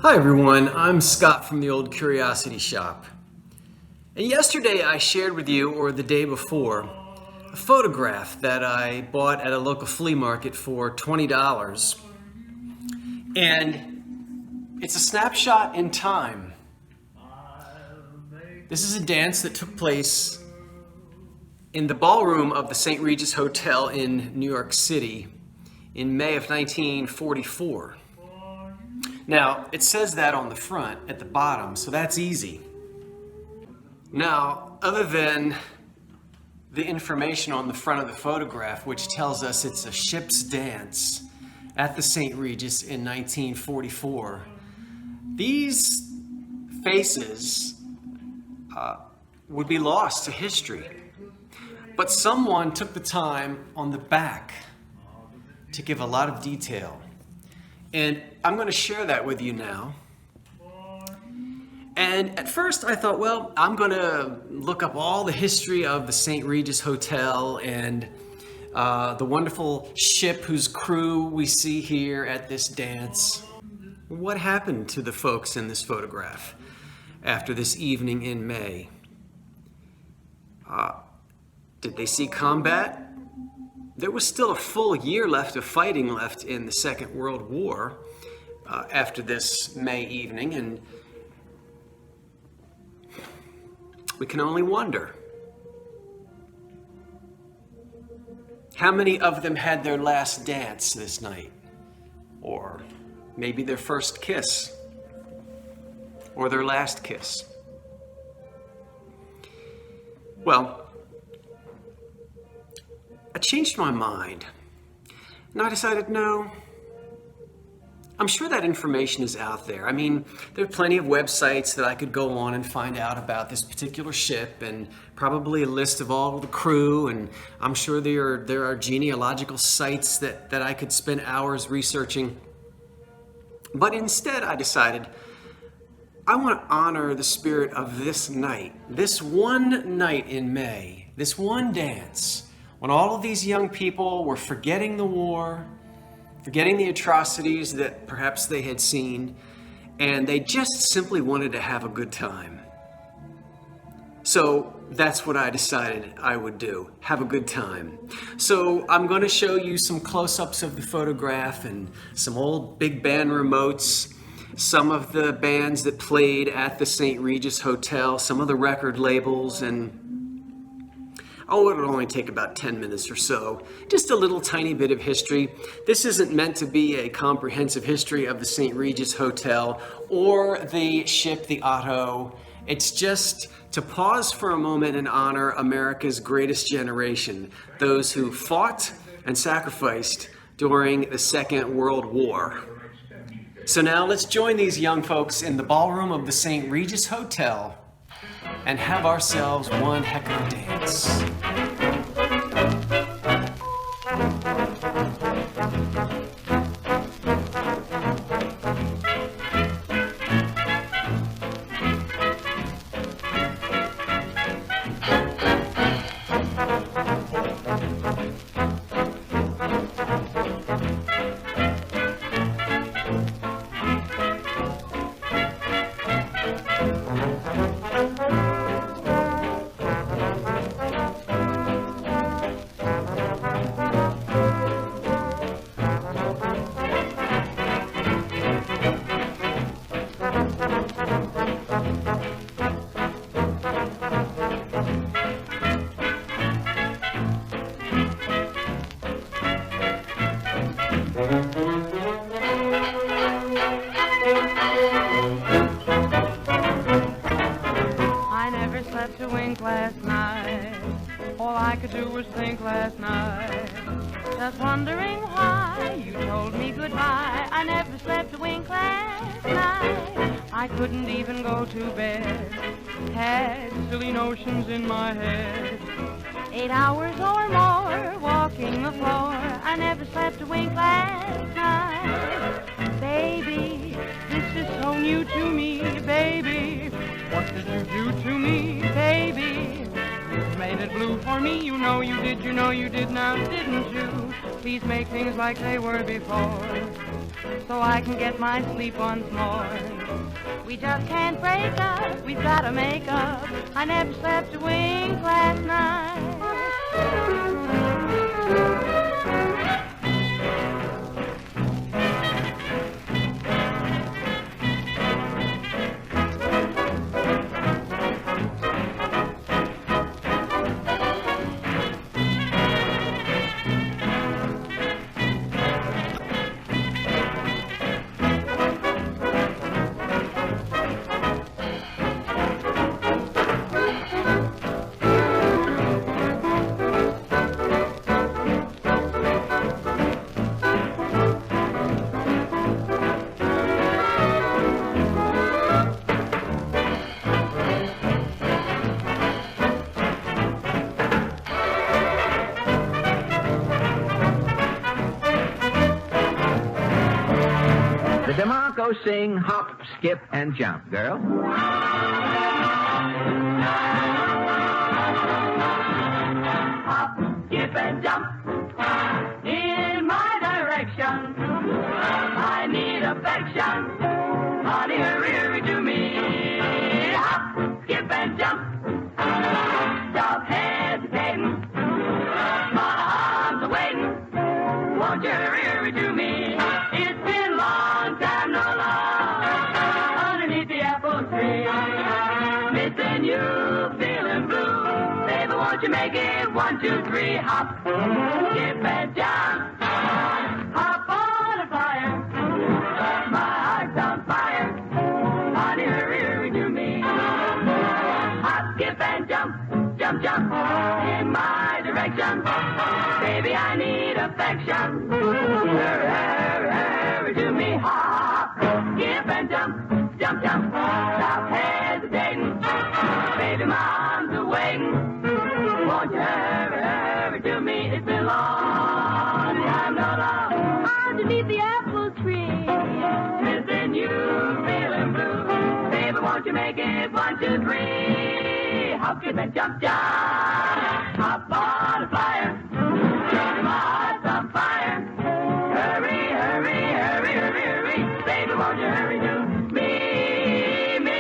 Hi everyone, I'm Scott from the Old Curiosity Shop. And yesterday I shared with you, or the day before, a photograph that I bought at a local flea market for $20. And it's a snapshot in time. This is a dance that took place in the ballroom of the St. Regis Hotel in New York City in May of 1944. Now, it says that on the front at the bottom, so that's easy. Now, other than the information on the front of the photograph, which tells us it's a ship's dance at the St. Regis in 1944, these faces would be lost to history. But someone took the time on the back to give a lot of detail. And I'm going to share that with you now. And at first I thought, well, I'm going to look up all the history of the St. Regis Hotel and the wonderful ship whose crew we see here at this dance. What happened to the folks in this photograph after this evening in May? Did they see combat? There was still a full year left of fighting left in the Second World War after this May evening, and we can only wonder. How many of them had their last dance this night? Or maybe their first kiss? Or their last kiss? Well, I changed my mind, and I decided, no, I'm sure that information is out there. I mean, there are plenty of websites that I could go on and find out about this particular ship, and probably a list of all the crew, and I'm sure there are genealogical sites that I could spend hours researching. But instead, I decided I want to honor the spirit of this night, this one night in May, this one dance, when all of these young people were forgetting the war, forgetting the atrocities that perhaps they had seen, and they just simply wanted to have a good time. So that's what I decided I would do, have a good time. So I'm going to show you some close-ups of the photograph and some old big band remotes, some of the bands that played at the St. Regis Hotel, some of the record labels, and it'll only take about 10 minutes or so. Just a little tiny bit of history. This isn't meant to be a comprehensive history of the St. Regis Hotel or the ship, the Otter. It's just to pause for a moment and honor America's greatest generation, those who fought and sacrificed during the Second World War. So now let's join these young folks in the ballroom of the St. Regis Hotel and have ourselves one heck of a dance. I never slept a wink last night. All I could do was think last night. Just wondering why you told me goodbye. I never slept a wink last night. I couldn't even go to bed. Had silly notions in my head. 8 hours or more walking the floor. I never slept a wink last night. Baby, this is so new to me, baby. What did you do to me, baby? You made it blue for me, you know you did now, didn't you? Please make things like they were before. so I can get my sleep once more. We just can't break up, we've gotta make up. I never slept a wink last night. DeMarco sing hop, skip, and jump, girl. Hop, skip, and jump in my direction. I need affection. Honey, hurry to me. Hop, skip, and jump. Stop hesitating. My arms are waiting. Won't you hurry to me? It's been a long time, no love, underneath the apple tree. Missing you, feeling blue. Baby, won't you make it 1, 2, 3, hop, skip, and jump. Hop on a fire. My heart's on fire. Honey, hurry to me. Hop, skip, and jump. Jump, jump in my direction. Baby, I need affection. Hurry, hurry, hurry to me. Hop, skip, and jump. Jump, jump. Stop hesitating. Baby, my arms are waiting. Won't you hurry, hurry to me? It's been a long time, no love, underneath the apple tree. Missing you, feeling blue. Baby, won't you make it 1, 2, 3? Hop, skip, and jump, jump. Hop on a flyer. My heart's on fire. Hurry, hurry, hurry, hurry, hurry. Baby, won't you hurry to me, me.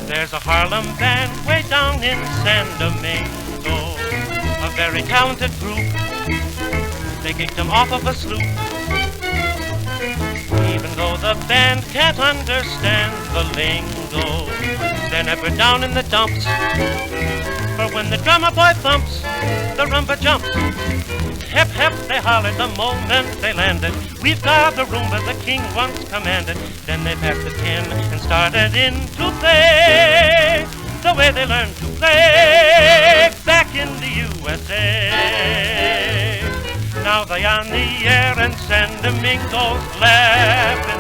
There's a Harlem band way down in San Domingo, a very talented group. They kicked them off of a sloop. Even though the band can't understand the lingo, they're never down in the dumps. For when the drummer boy thumps, the rumba jumps. Hep, hep, they hollered the moment they landed. We've got the rumba the king once commanded. Then they packed the tin and started in to play the way they learned to play back in the USA. Now they on the air and San Domingo's laughing